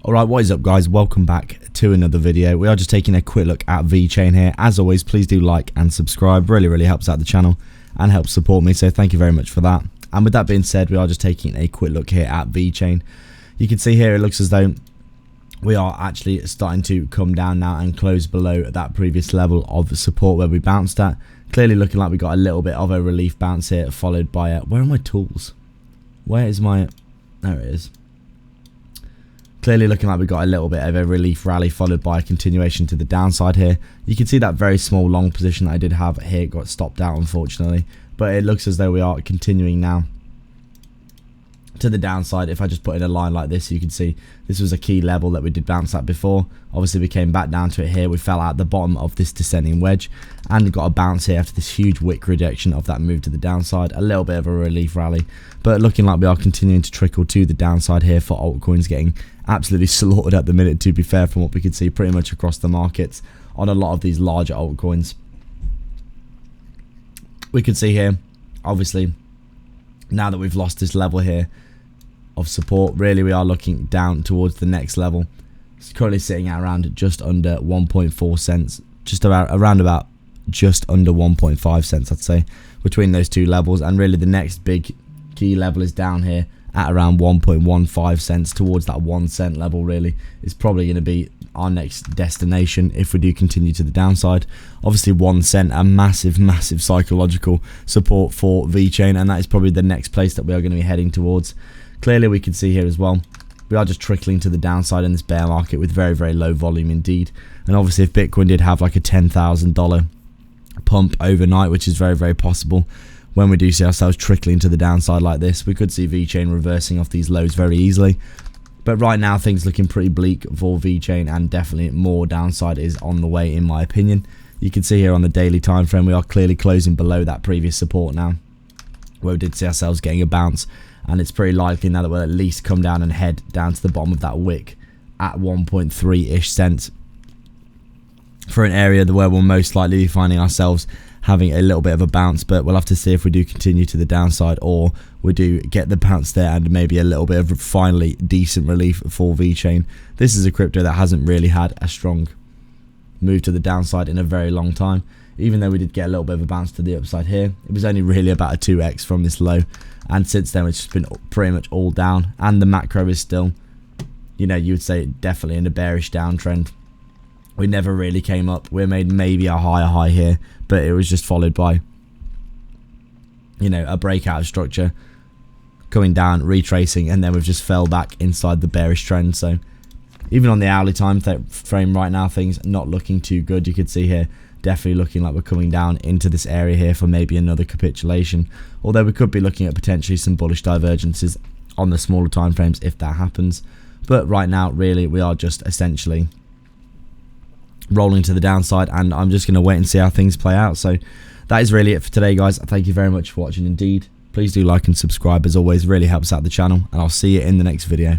Alright, what is up guys, welcome back to another video. We are just taking a quick look at Vechain here. As always, please do like and subscribe, really helps out the channel and helps support me, so thank you very much for that. And with that being said, we are just taking a quick look here at Vechain. You can see here it looks as though we are actually starting to come down now and close below that previous level of support where we bounced at. Clearly looking like we got a little bit of a relief bounce here, followed by where are my tools? Where is my... there it is. Clearly looking like we got a little bit of a relief rally followed by a continuation to the downside here. You can see that very small long position that I did have here got stopped out unfortunately, but it looks as though we are continuing now to the downside. If I just put in a line like this, you can see this was a key level that we did bounce at before. Obviously we came back down to it here, we fell out the bottom of this descending wedge and got a bounce here after this huge wick rejection of that move to the downside. A little bit of a relief rally, but looking like we are continuing to trickle to the downside here for altcoins getting absolutely slaughtered at the minute, to be fair, from what we could see pretty much across the markets on a lot of these larger altcoins. We could see here, obviously, now that we've lost this level here of support, really we are looking down towards the next level. It's currently sitting at around just under 1.4 cents, just around about just under 1.5 cents, I'd say, between those two levels. And really the next big key level is down here at around 1.15 cents, towards that 1 cent level. Really is probably going to be our next destination if we do continue to the downside. Obviously 1 cent, a massive psychological support for Vechain, and that is probably the next place that we are going to be heading towards. Clearly we can see here as well, we are just trickling to the downside in this bear market with very low volume indeed. And obviously if Bitcoin did have like a $10,000 pump overnight, which is very possible, when we do see ourselves trickling to the downside like this, we could see Vechain reversing off these lows very easily. But right now things looking pretty bleak for Vechain, and definitely more downside is on the way in my opinion. You can see here on the daily time frame we are clearly closing below that previous support now, where we did see ourselves getting a bounce, and it's pretty likely now that we'll at least come down and head down to the bottom of that wick at 1.3-ish cents for an area where we'll most likely be finding ourselves having a little bit of a bounce. But we'll have to see if we do continue to the downside or we do get the bounce there and maybe a little bit of finally decent relief for Vechain. This is a crypto that hasn't really had a strong move to the downside in a very long time. Even though we did get a little bit of a bounce to the upside here, it was only really about a 2x from this low, and since then it's just been pretty much all down. And the macro is still, you know, you would say definitely in a bearish downtrend. We never really came up. We made maybe a higher high here, but it was just followed by, you know, a breakout of structure, coming down, retracing, and then we've just fell back inside the bearish trend. So even on the hourly time frame right now, things not looking too good. You could see here definitely looking like we're coming down into this area here for maybe another capitulation, although we could be looking at potentially some bullish divergences on the smaller time frames if that happens. But right now really we are just essentially rolling to the downside, and I'm just going to wait and see how things play out. So that is really it for today guys. Thank you very much for watching indeed. Please do like and subscribe, as always, really helps out the channel, and I'll see you in the next video.